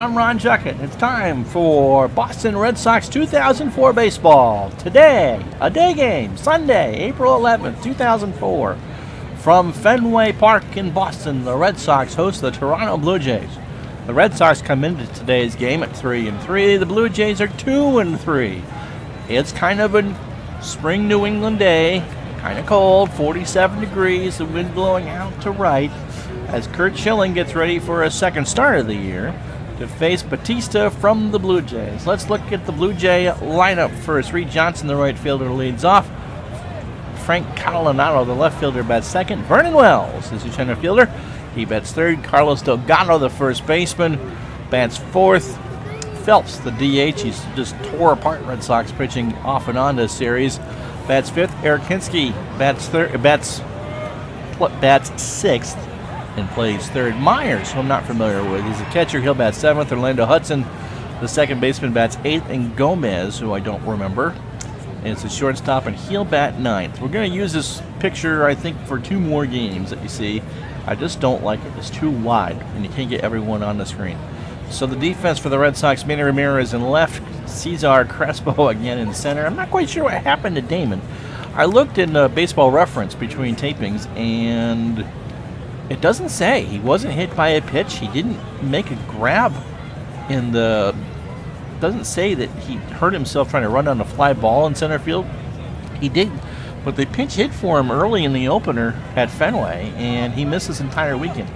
I'm Ron Juckett. It's time for Boston Red Sox 2004 baseball. Today, a day game, Sunday, April 11th, 2004. From Fenway Park in Boston, the Red Sox host the Toronto Blue Jays. The Red Sox come into today's game at 3-3. The Blue Jays are 2-3. It's kind of a spring New England day, kind of cold, 47 degrees, the wind blowing out to right, as Curt Schilling gets ready for a second start of the year to face Batista from the Blue Jays. Let's look at the Blue Jay lineup first. Reed Johnson, the right fielder, leads off. Frank Catalanotto, the left fielder, bats second. Vernon Wells is the center fielder. He bats third. Carlos Delgado, the first baseman, bats fourth. Phelps, the DH, he's just tore apart Red Sox pitching off and on this series, bats fifth. Eric Hinske bats sixth and plays third. Myers, who I'm not familiar with, he's a catcher. He'll bat seventh. Orlando Hudson, the second baseman, bats eighth. And Gomez, who I don't remember, and it's a shortstop, and he'll bat ninth. We're going to use this picture, I think, for two more games that you see. I just don't like it. It's too wide, and you can't get everyone on the screen. So the defense for the Red Sox, Manny Ramirez in left, Cesar Crespo again in center. I'm not quite sure what happened to Damon. I looked in Baseball Reference between tapings, and it doesn't say. He wasn't hit by a pitch. He didn't make a grab in the... doesn't say that he hurt himself trying to run down a fly ball in center field. He did, but they pinch hit for him early in the opener at Fenway, and he missed his entire weekend.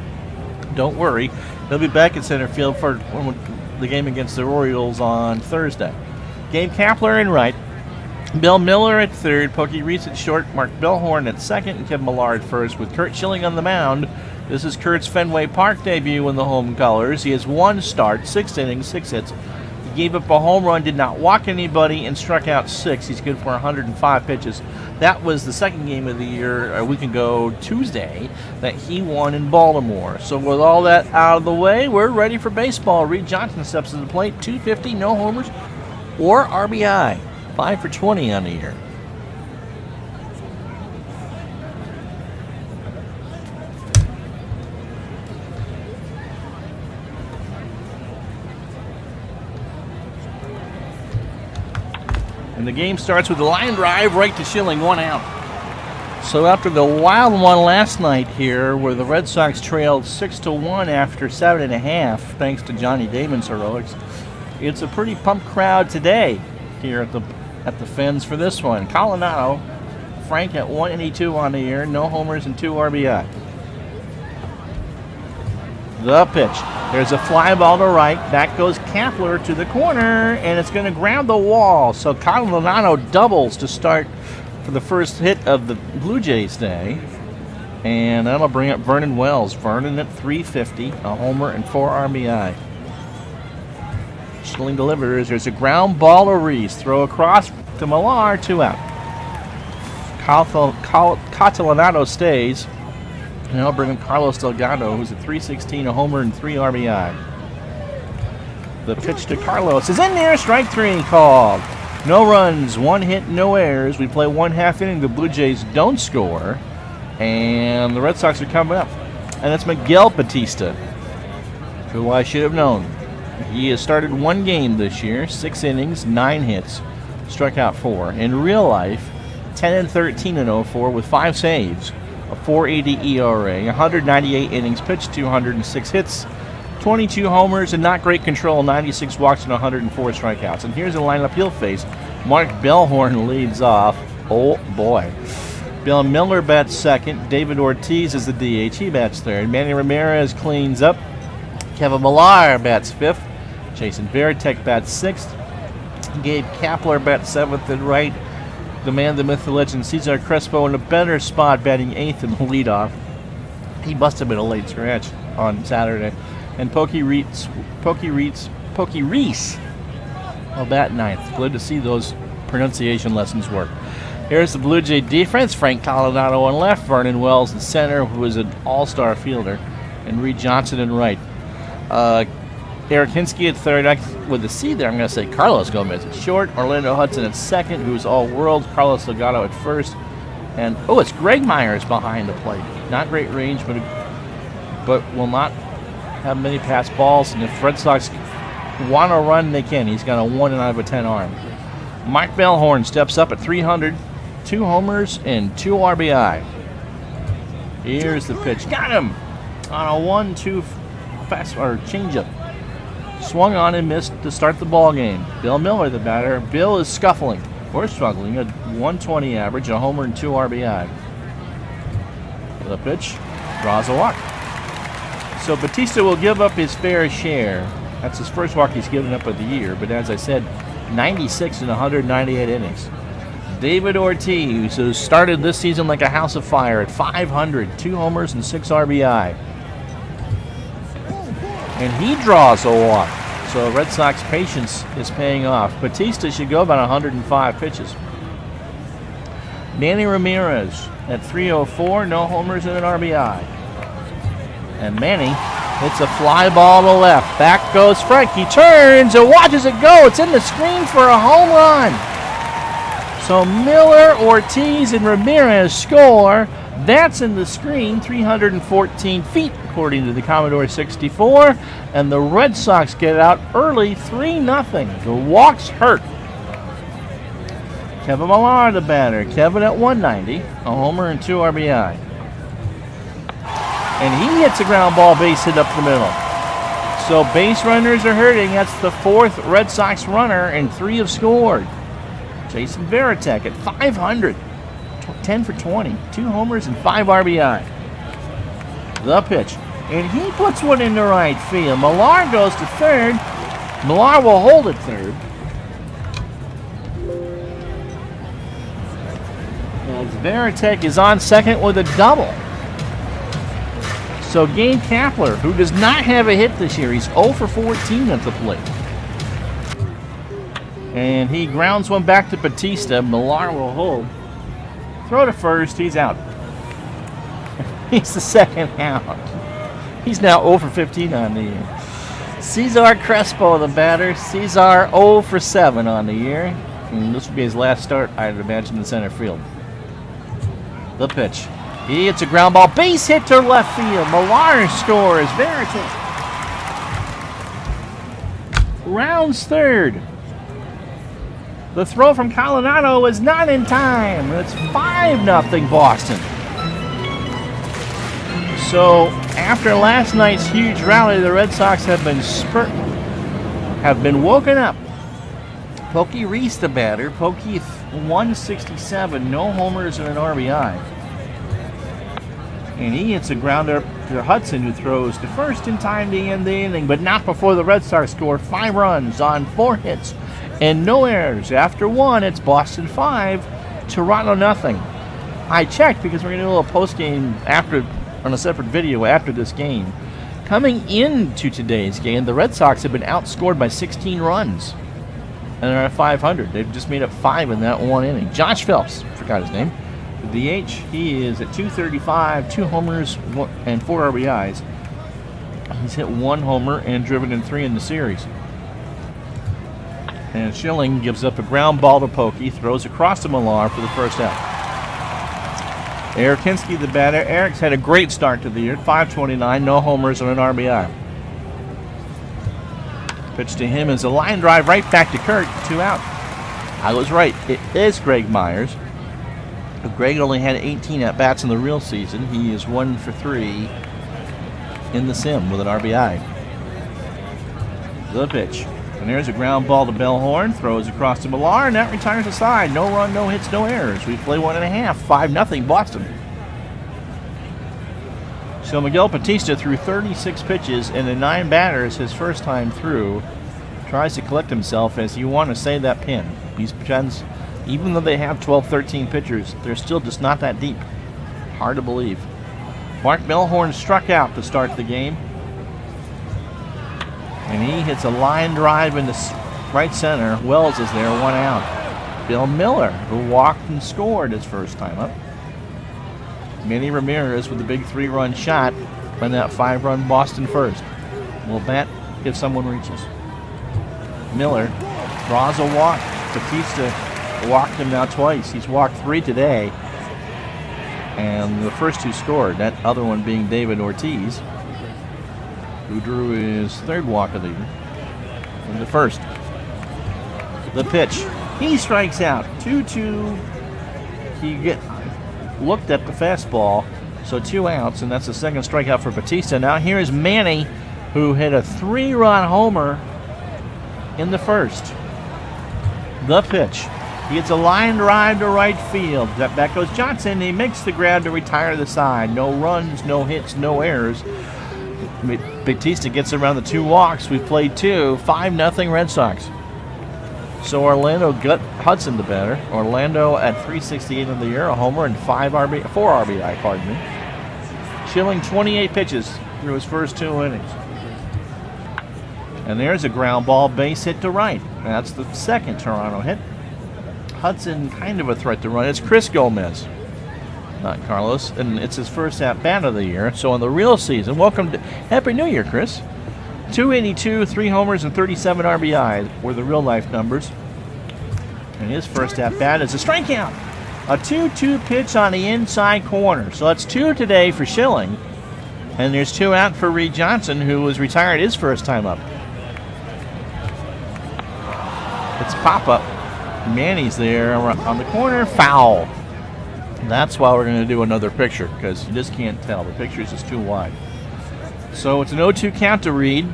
Don't worry. He'll be back in center field for the game against the Orioles on Thursday. Gabe Kapler in right. Bill Miller at third, Pokey Reese at short, Mark Bellhorn at second, and Kevin Millar at first, with Curt Schilling on the mound. This is Curt's Fenway Park debut in the home colors. He has one start, 6 innings, 6 hits. He gave up a home run, did not walk anybody, and struck out 6. He's good for 105 pitches. That was the second game of the year, a week ago Tuesday, that he won in Baltimore. So with all that out of the way, we're ready for baseball. Reed Johnson steps to the plate, 250, no homers or RBI. 5 for 20 on the year. And the game starts with a line drive right to Schilling, 1 out. So after the wild one last night here, where the Red Sox trailed 6-1 after 7.5, thanks to Johnny Damon's heroics, it's a pretty pumped crowd today here at the Fens for this one. Catalanotto, Frank at 182 on the year, no homers and 2 RBI. The pitch. There's a fly ball to right. Back goes Kapler to the corner, and it's going to grab the wall. So Catalanotto doubles to start for the first hit of the Blue Jays day. And that'll bring up Vernon Wells. Vernon at 350, a homer and 4 RBI. Schilling delivers. There's a ground ball to Reese. Throw across to Millar, 2 out. Catalanotto stays. And I'll bring in Carlos Delgado, who's at 316, a homer and 3 RBI. The pitch to Carlos is in there. Strike 3 called. No runs, 1 hit, no errors. We play 1/2 inning. The Blue Jays don't score. And the Red Sox are coming up. And that's Miguel Batista, who I should have known. He has started 1 game this year, 6 innings, 9 hits, struck out 4. In real life, 10-13 in 04 with 5 saves, a 4.80 ERA, 198 innings pitched, 206 hits, 22 homers, and not great control, 96 walks and 104 strikeouts. And here's the lineup he'll face. Mark Bellhorn leads off. Oh boy. Bill Miller bats second. David Ortiz is the DH. He bats third. Manny Ramirez cleans up. Kevin Millar bats fifth. Jason Varitek bats sixth. Gabe Kapler bats seventh and right. The man, the myth, the legend, Cesar Crespo in a better spot, batting eighth in the leadoff. He must have been a late scratch on Saturday. And Pokey Reese will bat ninth. Glad to see those pronunciation lessons work. Here's the Blue Jay defense. Frank Catalanotto on left, Vernon Wells in center, who is an all-star fielder, and Reed Johnson in right. Eric Hinske at third. With the C there, I'm going to say Carlos Gomez at short. Orlando Hudson at second, who's all-world. Carlos Delgado at first. And, it's Greg Myers behind the plate. Not great range, but will not have many pass balls. And if Red Sox want to run, they can. He's got a 1 out of a 10 arm. Mike Bellhorn steps up at 300, 2 homers and 2 RBI. Here's the pitch. Got him on a 1-2 fast or changeup. Swung on and missed to start the ball game. Bill Miller, the batter. Bill is scuffling or struggling. A 120 average, a homer and 2 RBI. The pitch draws a walk. So Batista will give up his fair share. That's his first walk he's given up of the year. But as I said, 96 in 198 innings. David Ortiz, who started this season like a house of fire at 500, 2 homers and 6 RBI. And he draws a walk. So Red Sox patience is paying off. Batista should go about 105 pitches. Manny Ramirez at 304, no homers and an RBI. And Manny hits a fly ball to left. Back goes Frank. He turns and watches it go. It's in the screen for a home run. So Miller, Ortiz, and Ramirez score. That's in the screen, 314 feet, according to the Commodore 64. And the Red Sox get out early, 3-0. The walks hurt. Kevin Millar, the batter. Kevin at 190, a homer and 2 RBI. And he hits a ground ball base hit up the middle. So base runners are hurting. That's the 4th Red Sox runner, and 3 have scored. Jason Varitek at 500, 10 for 20, 2 homers and 5 RBI. The pitch, and he puts one into right field. Millar goes to third. Millar will hold at third. And Varitek is on second with a double. So Gabe Kapler, who does not have a hit this year, he's 0 for 14 at the plate. And he grounds one back to Batista. Millar will hold. Throw to first. He's out. He's the second out. He's now 0 for 15 on the year. Cesar Crespo, the batter. Cesar 0 for 7 on the year. And this will be his last start, I'd imagine, in center field. The pitch. He hits a ground ball. Base hit to left field. Millar scores. Varitek rounds third. The throw from Coronado is not in time. It's 5-0 Boston. So after last night's huge rally, the Red Sox have been woken up. Pokey Reese, the batter. Pokey 167, no homers and an RBI. And he hits a grounder to Hudson, who throws to first in time to end the inning, but not before the Red Sox score 5 runs on 4 hits. And no errors. After 1, it's Boston 5, Toronto 0. I checked because we're going to do a little post-game on a separate video after this game. Coming into today's game, the Red Sox have been outscored by 16 runs. And they're at 500. They've just made up 5 in that 1 inning. Josh Phelps, forgot his name. The DH, he is at 235, 2 homers and 4 RBIs. He's hit 1 homer and driven in 3 in the series. And Schilling gives up a ground ball to Pokey, throws across to Millar for the first out. Eric Hinske, the batter. Eric's had a great start to the year, 529, no homers and an RBI. Pitch to him is a line drive right back to Kurt, 2 out. I was right, it is Greg Myers. Greg only had 18 at-bats in the real season. He is 1 for 3 in the sim with an RBI. The pitch. And there's a ground ball to Bellhorn. Throws across to Millar, and that retires the side. No run, no hits, no errors. We play 1.5. 5-0 Boston. So Miguel Batista threw 36 pitches and the 9 batters his first time through. Tries to collect himself as you want to save that pin. These pretends, even though they have 12, 13 pitchers, they're still just not that deep. Hard to believe. Mark Bellhorn struck out to start the game. And he hits a line drive into right center. Wells is there, 1 out. Bill Miller, who walked and scored his first time up. Manny Ramirez with a big 3-run shot on that 5-run Boston first. Will bat if someone reaches. Miller draws a walk. Batista walked him now twice. He's walked 3 today. And the first 2 scored. That other one being David Ortiz, who drew his 3rd walk of the year. And the first. The pitch. He strikes out. 2-2. He looked at the fastball, so 2 outs, and that's the second strikeout for Bautista. Now here's Manny, who hit a 3-run homer in the first. The pitch. He gets a line drive to right field. Back goes Johnson. He makes the grab to retire the side. No runs, no hits, no errors. Bautista gets around the 2 walks. We've played 2. 5-0 Red Sox. So Orlando got Hudson the batter. Orlando at 368 of the year, a homer and 4 RBI, pardon me. Schilling 28 pitches through his first 2 innings. And there's a ground ball base hit to right. That's the second Toronto hit. Hudson kind of a threat to run. It's Chris Gomez, not Carlos, and it's his first at-bat of the year. So in the real season, Happy New Year, Chris. 282, 3 homers, and 37 RBI were the real-life numbers. And his first at-bat is a strikeout. A 2-2 pitch on the inside corner. So that's 2 today for Schilling. And there's 2 out for Reed Johnson, who was retired his first time up. It's pop-up. Manny's there on the corner. Foul. That's why we're going to do another picture, because you just can't tell. The picture is just too wide. So it's an 0-2 count to Reed.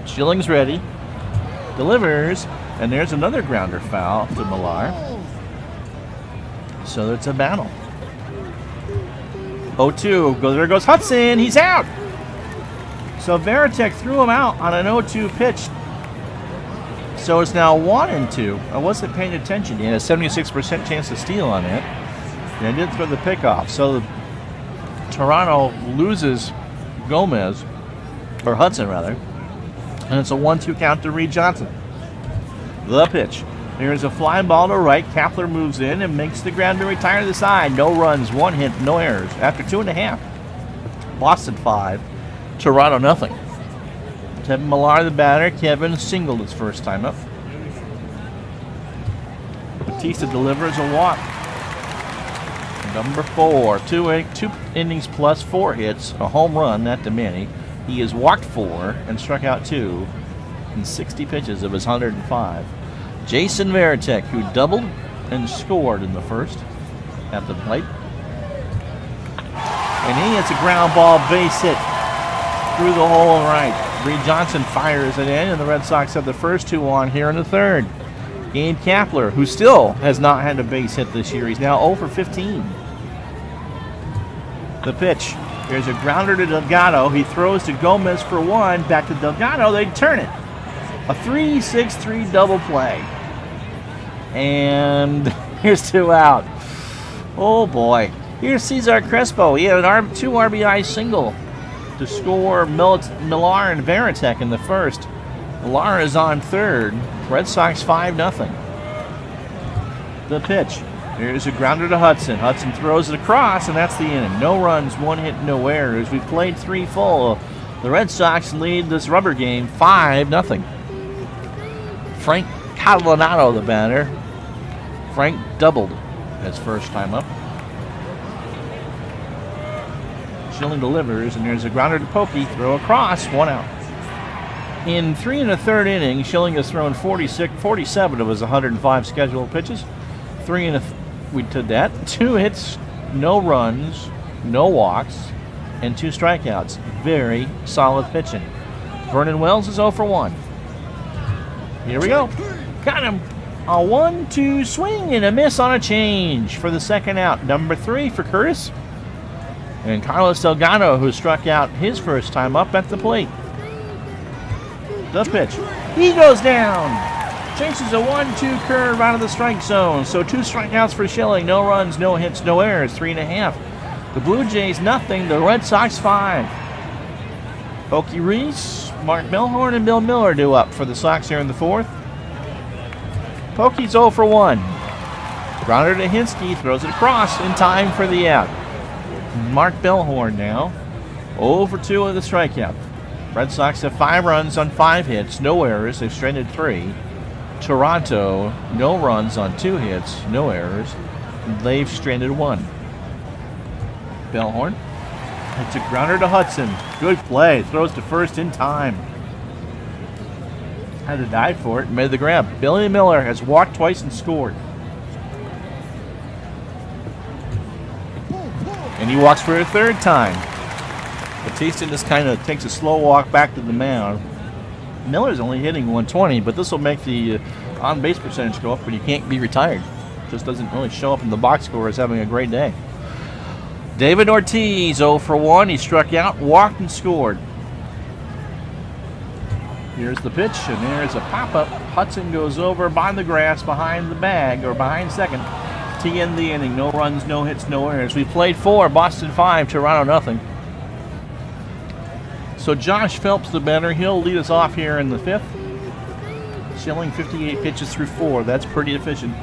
Schilling's ready. Delivers. And there's another grounder foul to Millar. So it's a battle. 0-2. There goes Hudson. He's out. So Varitek threw him out on an 0-2 pitch. So it's now 1-2. I wasn't paying attention. He had a 76% chance to steal on it. And I did throw the pick off. So Toronto loses Gomez, or Hudson rather, and it's a 1-2 count to Reed Johnson. The pitch. There's a fly ball to right. Kapler moves in and makes the ground to retire to the side. No runs, 1 hit, no errors. After 2.5. Boston 5, Toronto nothing. Kevin Millar the batter. Kevin singled his first time up. Bautista delivers a walk. Number 4, 2 innings plus 4 hits, a home run, that to Manny. He has walked 4 and struck out 2 in 60 pitches of his 105. Jason Varitek, who doubled and scored in the first at the plate. And he hits a ground ball base hit through the hole right. Reed Johnson fires it in, and the Red Sox have the first 2 on here in the third. Gabe Kapler, who still has not had a base hit this year. He's now 0 for 15. The pitch. There's a grounder to Delgado. He throws to Gomez for 1. Back to Delgado. They turn it. A 3-6-3 double play. And here's 2 out. Oh, boy. Here's Cesar Crespo. He had an 2 RBI single to score Millar and Varitek in the first. Millar is on third. Red Sox 5-0. The pitch. There's a grounder to Hudson. Hudson throws it across, and that's the inning. No runs, 1 hit, no errors. We've played 3 full. The Red Sox lead this rubber game 5-0. Frank Catalanato, the batter. Frank doubled his first time up. Schilling delivers, and there's a grounder to Pokey. Throw across, 1 out. In 3 1/3 innings, Schilling has thrown 47 of his 105 scheduled pitches. We did that. 2 hits, no runs, no walks, and 2 strikeouts. Very solid pitching. Vernon Wells is 0 for 1. Here we go. Got him. A 1-2 swing and a miss on a change for the second out. Number 3 for Curtis. And Carlos Delgado, who struck out his first time up at the plate. The pitch. He goes down. Chases a 1-2 curve out of the strike zone. So 2 strikeouts for Schilling. No runs, no hits, no errors. 3.5. The Blue Jays nothing. The Red Sox 5. Pokey Reese, Mark Milhorn, and Bill Miller due up for the Sox here in the 4th. Pokey's 0 for 1. Grounder to Hinsky. Throws it across in time for the out. Mark Bellhorn now 0 for 2 of the strikeout. Red Sox have 5 runs on 5 hits, no errors. They've stranded 3. Toronto, no runs on 2 hits, no errors. They've stranded 1. Bellhorn. It's a grounder to Hudson. Good play. Throws to first in time. Had to dive for it and made the grab. Billy Miller has walked twice and scored. And he walks for a third time. Batista just kind of takes a slow walk back to the mound. Miller's only hitting 120, but this will make the on-base percentage go up, but he can't be retired. Just doesn't really show up in the box score as having a great day. David Ortiz, 0 for 1. He struck out, walked, and scored. Here's the pitch, and there's a pop-up. Hudson goes over by the grass behind the bag, or behind second, to end the inning. No runs, no hits, no errors. We played 4, Boston 5, Toronto 0. So Josh Phelps, the batter, he'll lead us off here in the 5th. Schilling 58 pitches through 4. That's pretty efficient.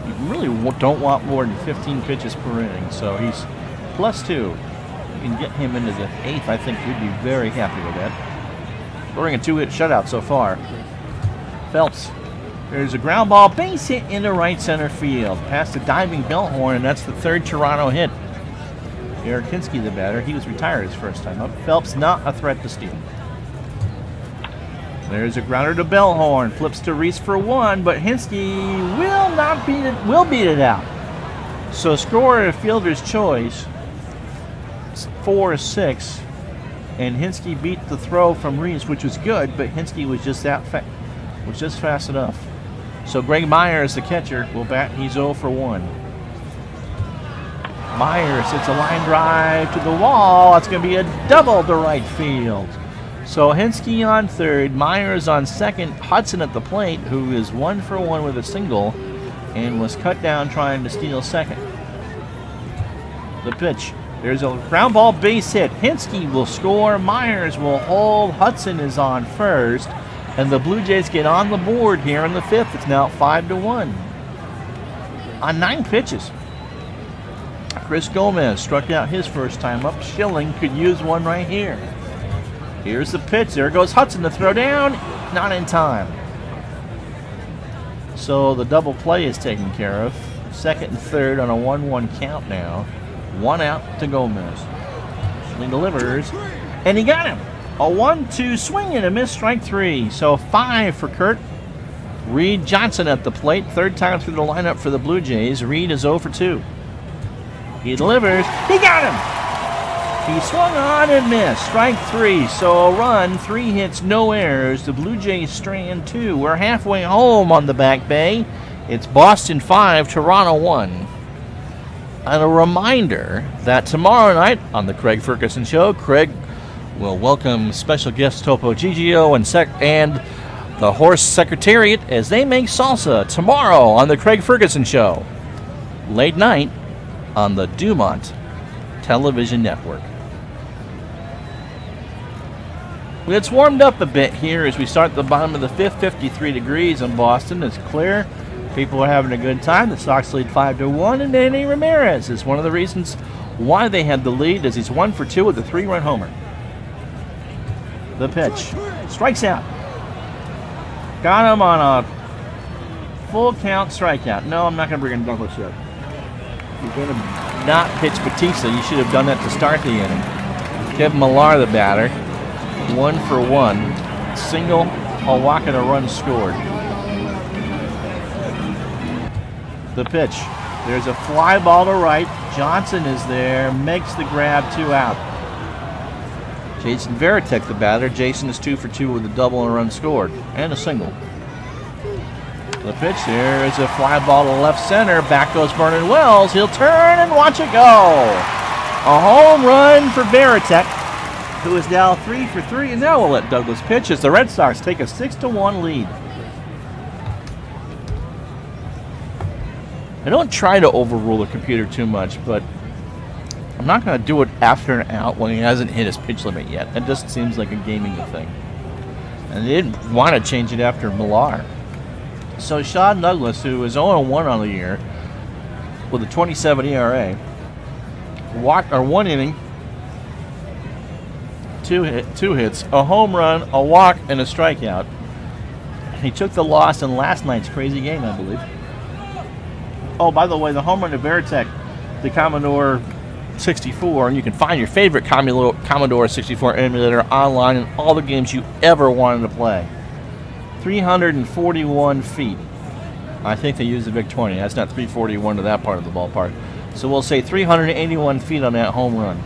You really don't want more than 15 pitches per inning, so he's +2. You can get him into the 8th. I think we'd be very happy with that. Scoring a 2-hit shutout so far. Phelps. There's a ground ball, base hit into right center field. Past the diving Bellhorn, and that's the 3rd Toronto hit. Eric Hinske, the batter, he was retired his first time up. Phelps not a threat to steal. There's a grounder to Bellhorn. Flips to Reese for 1, but Hinske will beat it out. So score a fielder's choice. 4-6. And Hinske beat the throw from Reese, which was good, but Hinske was just fast enough. So Greg Myers, the catcher, will bat. He's 0 for 1. Myers hits a line drive to the wall. It's going to be a double to right field. So Hinske on 3rd, Myers on 2nd, Hudson at the plate, who is 1 for 1 with a single, and was cut down trying to steal 2nd. The pitch. There's a ground ball base hit. Hinske will score. Myers will hold. Hudson is on 1st. And the Blue Jays get on the board here in the 5th. It's now 5-1. On 9 pitches. Chris Gomez struck out his first time up. Schilling could use one right here. Here's the pitch. There goes Hudson to throw down. Not in time. So the double play is taken care of. 2nd and 3rd on a 1-1 count now. 1 out to Gomez. He delivers, and he got him. A 1-2 swing and a miss, strike 3. So 5 for Kurt. Reed Johnson at the plate. 3rd time through the lineup for the Blue Jays. Reed is 0 for 2. He delivers. He got him. He swung on and missed. Strike 3. So a run, 3 hits, no errors. The Blue Jays strand 2. We're halfway home on the back bay. It's Boston 5, Toronto 1. And a reminder that tomorrow night on the Craig Ferguson Show, Craig will welcome special guest Topo Gigio and the Horse Secretariat as they make salsa tomorrow on the Craig Ferguson Show. Late night on the Dumont Television Network. It's warmed up a bit here as we start the bottom of the 5th. 53 degrees in Boston. It's clear. People are having a good time. The Sox lead 5-1, and Manny Ramirez is one of the reasons why they had the lead, as he's 1 for 2 with a 3-run homer. The pitch. Strikes out. Got him on a full count strikeout. No, I'm not going to bring in Douglas yet. You're going to not pitch Batista. You should have done that to start the inning. Kevin Millar, the batter. 1 for 1. Single, a walk, and a run scored. The pitch. There's a fly ball to right. Johnson is there. Makes the grab. 2 out. Jason Varitek, the batter. Jason is 2 for 2 with a double and a run scored. And a single. The pitch. There is a fly ball to left center. Back goes Vernon Wells. He'll turn and watch it go. A home run for Varitek, who is now 3 for 3. And now we'll let Douglas pitch as the Red Sox take a 6-1 lead. I don't try to overrule the computer too much, but I'm not going to do it after an out when he hasn't hit his pitch limit yet. It just seems like a gaming thing. And they didn't want to change it after Millar. So Sean Douglas, who is 0-1 on the year with a 27 ERA, walked 1 inning, 2 hits, a home run, a walk, and a strikeout. He took the loss in last night's crazy game, I believe. Oh, by the way, the home run to Varitek, the Commodore 64, and you can find your favorite Commodore 64 emulator online in all the games you ever wanted to play. 341 feet. I think they used the VIC-20. That's not 341 to that part of the ballpark. So we'll say 381 feet on that home run.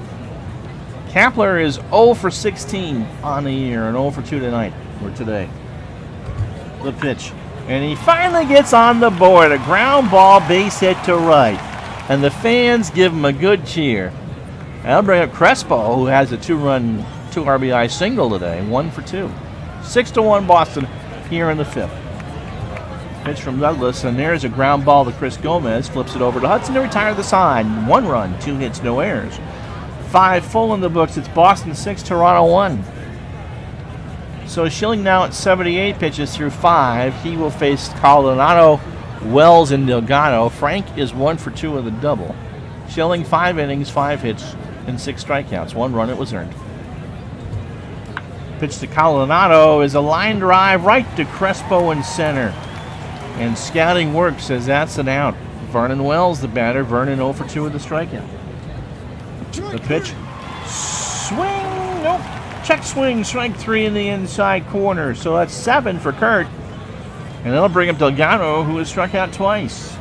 Kapler is 0 for 16 on the year and 0 for 2 tonight, or today. The pitch. And he finally gets on the board. A ground ball, base hit to right. And the fans give him a good cheer. That'll bring up Crespo, who has a 2 RBI single today, 1 for 2. 6-1 Boston here in the 5th. Pitch from Douglas, and there's a ground ball to Chris Gomez. Flips it over to Hudson to retire the side. 1 run, 2 hits, no errors. 5 full in the books. It's Boston 6, Toronto 1. So Schilling now at 78 pitches through 5. He will face Coronado, Wells, and Delgado. Frank is 1 for 2 with a double. Schilling 5 innings, 5 hits, and 6 strikeouts. 1 run, it was earned. Pitch to Coronado is a line drive right to Crespo in center. And scouting work says that's an out. Vernon Wells, the batter. Vernon 0 for 2 with a strikeout. The pitch. Swing. Nope. Check swing. Strike 3 in the inside corner. So that's 7 for Kurt. And that'll bring up Delgado, who has struck out twice.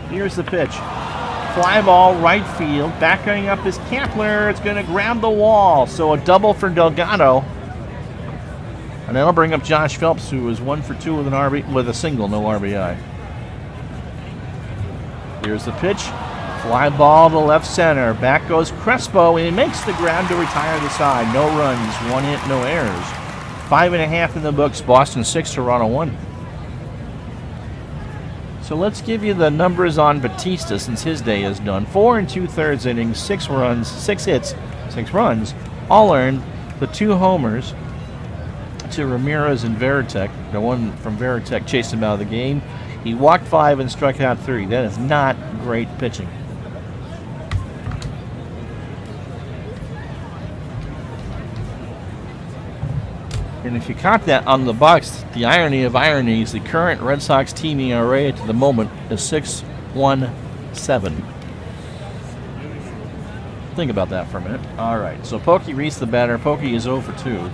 Here's the pitch. Fly ball, right field. Backing up is Kapler. It's going to grab the wall. So a double for Delgado. And that'll bring up Josh Phelps, who is 1 for 2 with a single, no RBI. Here's the pitch. Fly ball to left center. Back goes Crespo, and he makes the grab to retire the side. No runs, 1 hit, no errors. 5.5 in the books. Boston 6, Toronto 1. So let's give you the numbers on Batista since his day is done. 4 2/3 innings, 6 runs, 6 hits, 6 runs, all earned. The 2 homers to Ramirez and Veritek. The one from Veritek chased him out of the game. He walked 5 and struck out 3. That is not great pitching. And if you caught that on the box, the irony of ironies, the current Red Sox team ERA to the moment is 6.17. Think about that for a minute. All right, so Pokey reads the batter. Pokey is 0 for 2.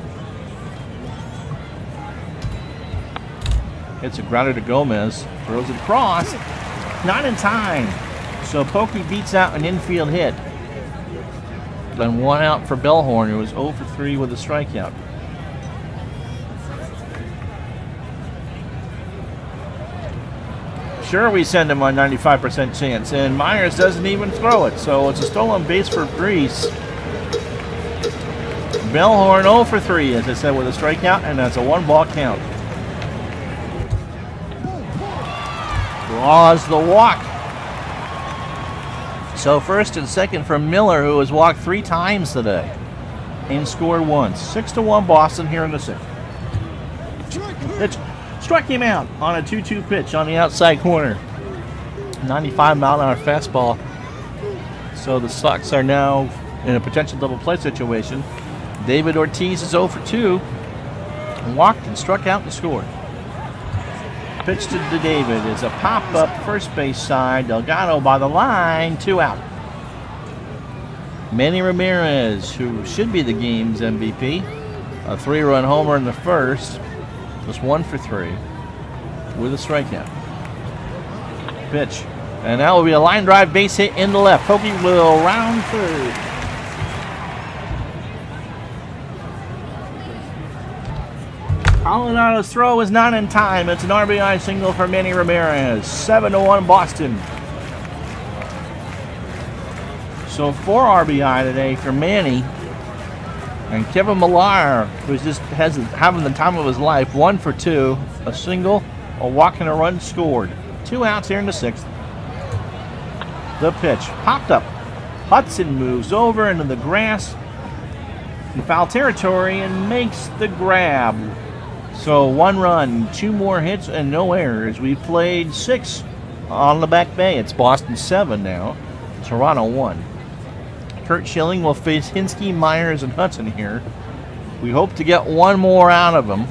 Hits a grounder to Gomez. Throws it across. Not in time. So Pokey beats out an infield hit. Then 1 out for Bellhorn, who was 0 for 3 with a strikeout. Sure, we send him on 95% chance, and Myers doesn't even throw it. So it's a stolen base for Brees. Bellhorn 0 for 3, as I said, with a strikeout, and that's a 1-ball count. Draws the walk. So first and second for Miller, who has walked 3 times today and scored once. 6-1 Boston here in the 6th. It struck him out on a 2-2 pitch on the outside corner. 95-mile-an-hour fastball. So the Sox are now in a potential double play situation. David Ortiz is 0 for 2. Walked and struck out and scored. Pitch to David is a pop-up first base side. Delgado by the line, 2 out. Manny Ramirez, who should be the game's MVP. A 3-run homer in the first. Was 1 for 3 with a strikeout. Pitch. And that will be a line drive base hit in the left. Pokey will round third. Colorado's throw is not in time. It's an RBI single for Manny Ramirez. 7-1 Boston. So 4 RBI today for Manny. And Kevin Millar, who's just having the time of his life, 1 for 2, a single, a walk and a run scored. 2 outs here in the 6th. The pitch popped up. Hudson moves over into the grass in foul territory and makes the grab. So 1 run, 2 more hits, and no errors. We played 6 on the back bay. It's Boston 7 now, Toronto 1. Kurt Schilling will face Hinsky, Myers, and Hudson here. We hope to get 1 more out of him.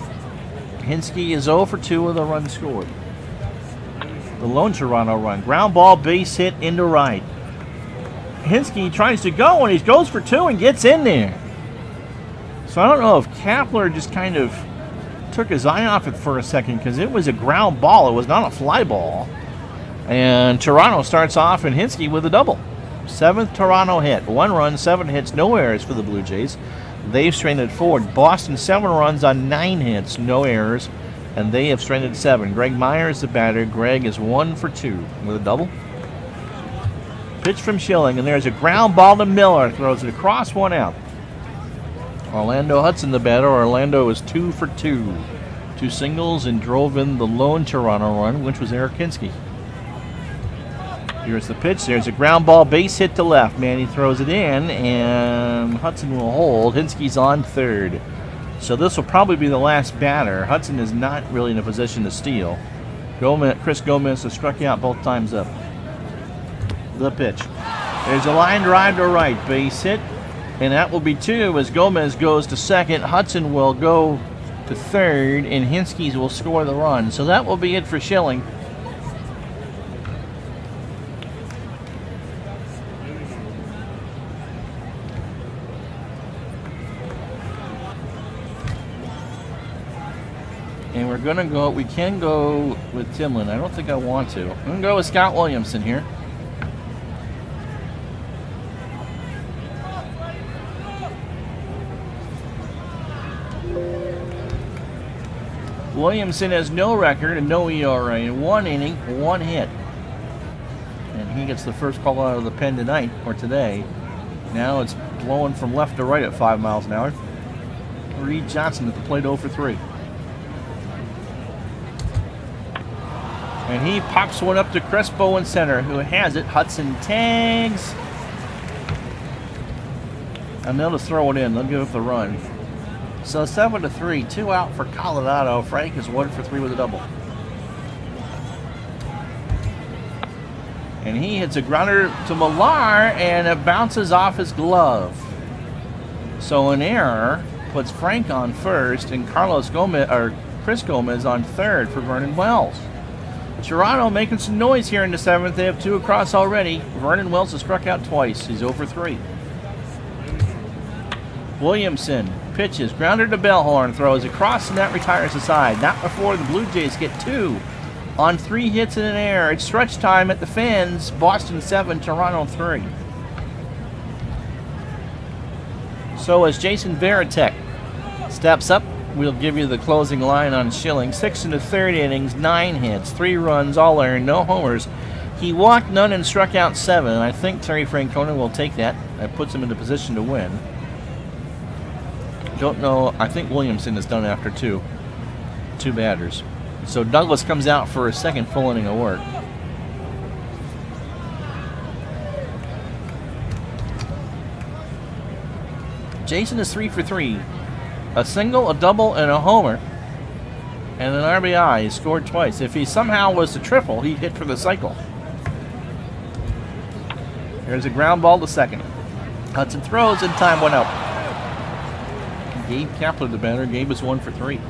Hinsky is 0 for 2 with a run scored. The lone Toronto run. Ground ball, base hit into right. Hinske tries to go, and he goes for 2 and gets in there. So I don't know if Kapler just kind of took his eye off it for a second because it was a ground ball. It was not a fly ball. And Toronto starts off and Hinske with a double. 7th Toronto hit. 1 run, 7 hits, no errors for the Blue Jays. They've stranded 4. Boston 7 runs on 9 hits, no errors. And they have stranded 7. Greg Myers, the batter. Greg is 1 for 2 with a double. Pitch from Schilling, and there's a ground ball to Miller. Throws it across, 1 out. Orlando Hudson, the batter. Orlando is 2 for 2. 2 singles and drove in the lone Toronto run, which was Eric Hinske. Here's the pitch. There's a ground ball, base hit to left. Manny throws it in, and Hudson will hold. Hinske's on third. So this will probably be the last batter. Hudson is not really in a position to steal. Chris Gomez has struck out both times up. The pitch. There's a line drive to right. Base hit. And that will be 2 as Gomez goes to second. Hudson will go to third, and Hinske's will score the run. So that will be it for Schilling. And we're going to go, we can go with Timlin. I don't think I want to. I'm going to go with Scott Williamson here. Williamson has no record and no ERA in 1 inning, 1 hit. And he gets the first call out of the pen tonight, or today. Now it's blowing from left to right at 5 miles an hour. Reed Johnson at the plate 0 for 3. And he pops one up to Crespo in center, who has it. Hudson tags. And they'll just throw it in. They'll give up the run. So 7-3, 2 out for Colorado. Frank is 1 for 3 with a double. And he hits a grounder to Millar, and it bounces off his glove. So an error puts Frank on first, and Chris Gomez on third for Vernon Wells. Toronto making some noise here in the 7th. They have 2 across already. Vernon Wells has struck out twice. He's 0 for 3. Williamson pitches, grounder to Bellhorn, throws across, and that retires aside. Not before the Blue Jays get 2 on 3 hits and an error. It's stretch time at the Fens. Boston 7, Toronto 3. So as Jason Varitek steps up, we'll give you the closing line on Schilling. 6 1/3 innings, 9 hits, 3 runs, all earned, no homers. He walked none and struck out 7. I think Terry Francona will take that. That puts him in the position to win. Don't know. I think Williamson is done after 2 batters. So Douglas comes out for a second full inning of work. Jason is 3 for 3. A single, a double, and a homer. And an RBI. He scored twice. If he somehow was to triple, he'd hit for the cycle. There's a ground ball to second. Hudson throws, and time went out. Gabe Kapler, the batter. Gabe is 1 for 3.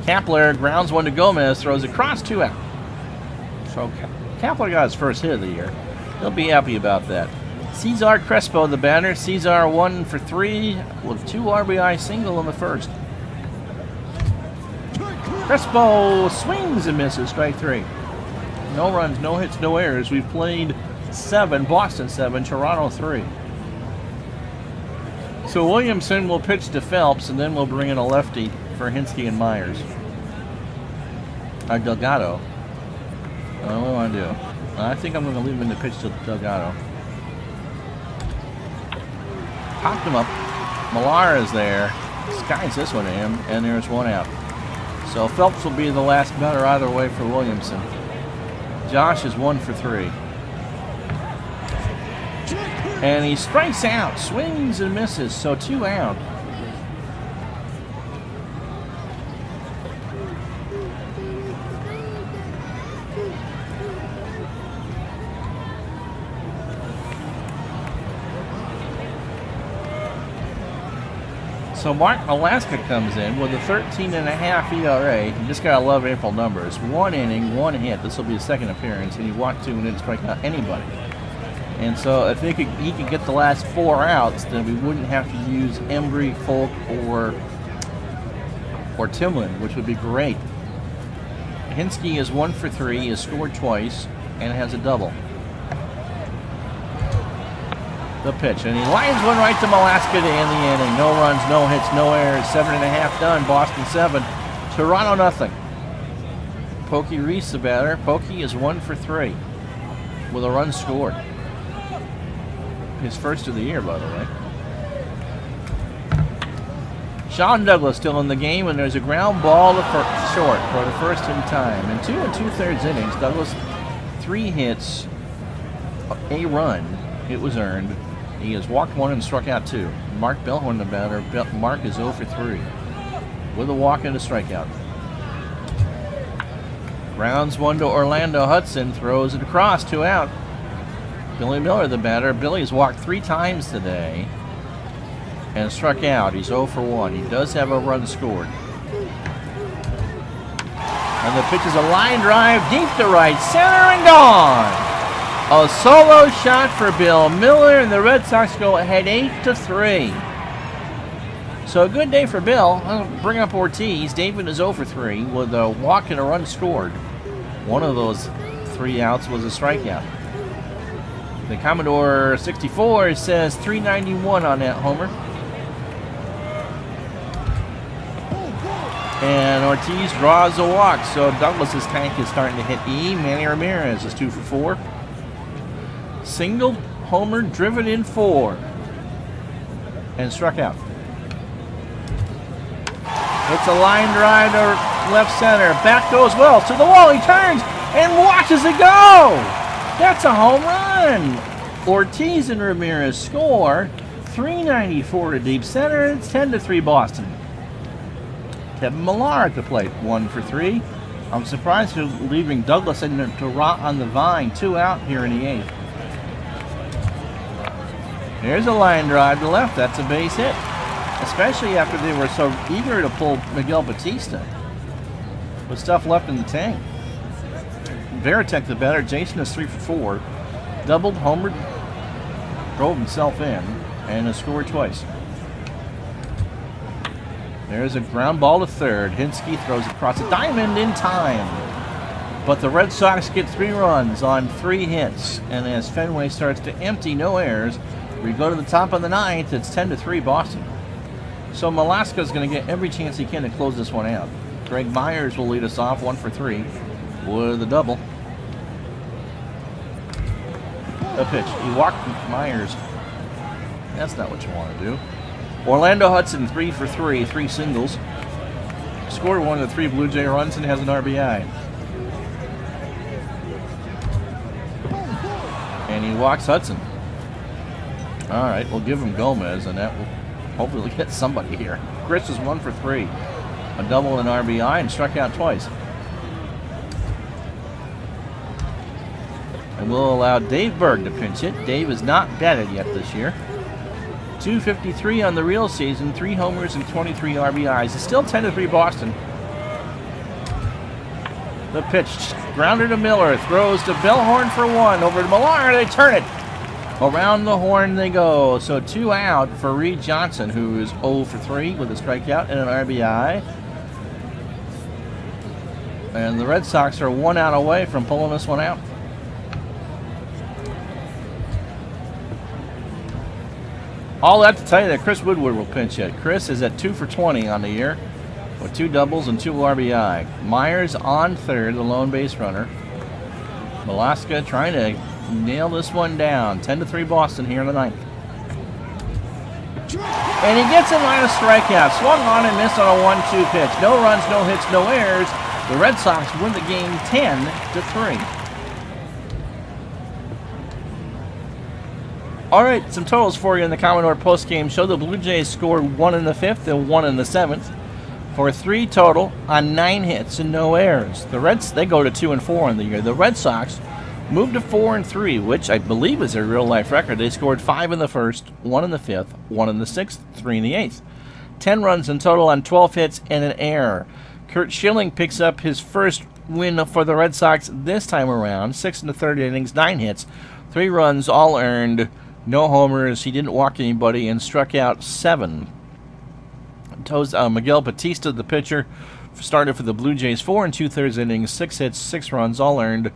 Kapler grounds one to Gomez, throws across, 2 out. So Kapler got his first hit of the year. He'll be happy about that. Cesar Crespo, the batter. Cesar 1 for 3 with 2 RBI single in the first. Crespo swings and misses, strike 3. No runs, no hits, no errors. We've played 7, Boston 7, Toronto 3. So Williamson will pitch to Phelps, and then we'll bring in a lefty for Hinske and Myers. Delgado. What do I want to do? I think I'm going to leave him in the pitch to Delgado. Popped him up. Millar is there. Skies this one to him, and there's 1 out. So Phelps will be the last batter either way for Williamson. Josh is 1 for 3. And he strikes out, swings and misses, so 2 out. So Mark Alaska comes in with a 13.5 ERA. You just gotta love April numbers. 1 inning, 1 hit. This will be his second appearance, and he walked 2 and didn't strike out anybody. And so if he could get the last 4 outs, then we wouldn't have to use Embry, Folk, or Timlin, which would be great. Hinsky is 1 for 3. He has scored twice and has a double. The pitch, and he lines one right to Alaska to end the inning. No runs, no hits, no errors. 7.5 done. Boston 7. Toronto nothing. Pokey Reese the batter. Pokey is 1 for 3 with a run scored. His first of the year, by the way. Sean Douglas still in the game, and there's a ground ball to short for the first in time. In 2 2/3 innings, Douglas 3 hits, a run. It was earned. He has walked 1 and struck out 2. Mark Bellhorn the batter. Mark is 0 for 3 with a walk and a strikeout. Grounds 1 to Orlando Hudson. Throws it across, 2 out. Billy Miller the batter. Billy has walked 3 times today and struck out. He's 0 for 1. He does have a run scored. And the pitch is a line drive deep to right center and gone. A solo shot for Bill Miller, and the Red Sox go ahead 8-3. So a good day for Bill. I'll bring up Ortiz. David is 0 for 3 with a walk and a run scored. One of those 3 outs was a strikeout. The Commodore 64 says 391 on that homer. And Ortiz draws a walk, so Douglas's tank is starting to hit E. Manny Ramirez is 2 for 4. Single, homer, driven in 4. And struck out. It's a line drive to left center. Back goes well to the wall. He turns and watches it go. That's a home run. Ortiz and Ramirez score. 394 to deep center. It's 10-3 Boston. Kevin Millar at the plate, 1 for 3. I'm surprised he's leaving Douglas in there to rot on the vine. 2 out here in the 8th. There's a line drive to left. That's a base hit. Especially after they were so eager to pull Miguel Batista with stuff left in the tank. Veritek the batter. Jason is 3 for 4. Doubled, homered, drove himself in, and has scored twice. There's a ground ball to third. Hinsky throws across the diamond in time. But the Red Sox get 3 runs on 3 hits. And as Fenway starts to empty, no errors, we go to the top of the 9th. It's 10-3 Boston. So Malaska's going to get every chance he can to close this one out. Greg Myers will lead us off, 1 for 3 with a double. A pitch. He walked Myers. That's not what you want to do. Orlando Hudson, 3 for 3, 3 singles. Scored 1 of the 3 Blue Jay runs and has an RBI. And he walks Hudson. All right, we'll give him Gomez, and that will hopefully get somebody here. Chris is 1 for 3. A double and RBI, and struck out twice. And we'll allow Dave Berg to pinch hit. Dave is not batted yet this year. 253 on the real season, 3 homers and 23 RBIs. It's still 10-3 Boston. The pitch, grounder to Miller, throws to Bellhorn for 1, over to Millar, they turn it. Around the horn they go. So 2 out for Reed Johnson, who is 0 for 3 with a strikeout and an RBI. And the Red Sox are 1 out away from pulling this one out. All that to tell you that Chris Woodward will pinch hit. Chris is at 2 for 20 on the year with 2 doubles and 2 RBI. Myers on third, the lone base runner. Malaska trying to nail this one down. 10-3 Boston here in the 9th. And he gets in line of strikeout. Swung on and missed on a 1-2 pitch. No runs, no hits, no errors. The Red Sox win the game 10-3. All right, some totals for you in the Commodore postgame show. The Blue Jays scored 1 in the 5th and 1 in the 7th for 3 total on 9 hits and no errors. The Reds, they go to 2-4 in the year. The Red Sox moved to 4-3, which I believe is their real-life record. They scored 5 in the 1st, 1 in the 5th, 1 in the 6th, 3 in the 8th. 10 runs in total on 12 hits and an error. Kurt Schilling picks up his first win for the Red Sox this time around. 6 in the third innings, 9 hits, 3 runs, all earned, no homers. He didn't walk anybody and struck out 7. Miguel Batista, the pitcher, started for the Blue Jays. 4 2/3 innings, 6 hits, 6 runs, all earned,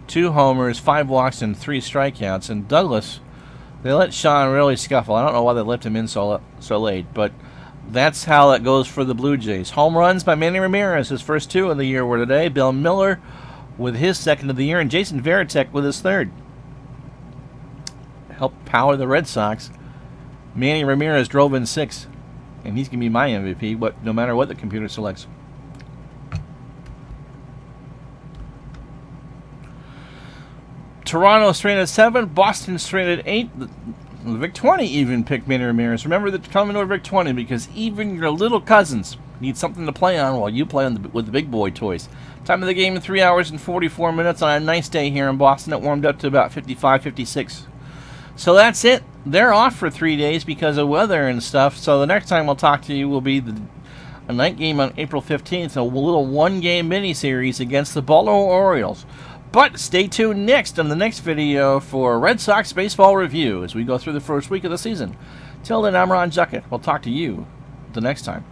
2 homers, 5 walks, and 3 strikeouts. And Douglas, they let Sean really scuffle. I don't know why they left him in so late, but that's how it goes for the Blue Jays. Home runs by Manny Ramirez. His first 2 of the year were today. Bill Miller with his second of the year, and Jason Varitek with his third. Helped power the Red Sox. Manny Ramirez drove in 6, and he's going to be my MVP, but no matter what the computer selects. Toronto straight at 7, Boston straight at 8. The Vic 20 even picked Manny Ramirez. Remember that coming to a Vic 20 because even your little cousins need something to play on while you play with the big boy toys. Time of the game, 3 hours and 44 minutes on a nice day here in Boston. It warmed up to about 55, 56. So that's it. They're off for 3 days because of weather and stuff. So the next time we'll talk to you will be a night game on April 15th, a little one-game mini-series against the Baltimore Orioles. But stay tuned next on the next video for Red Sox Baseball Review as we go through the first week of the season. Till then, I'm Ron Juckett. We'll talk to you the next time.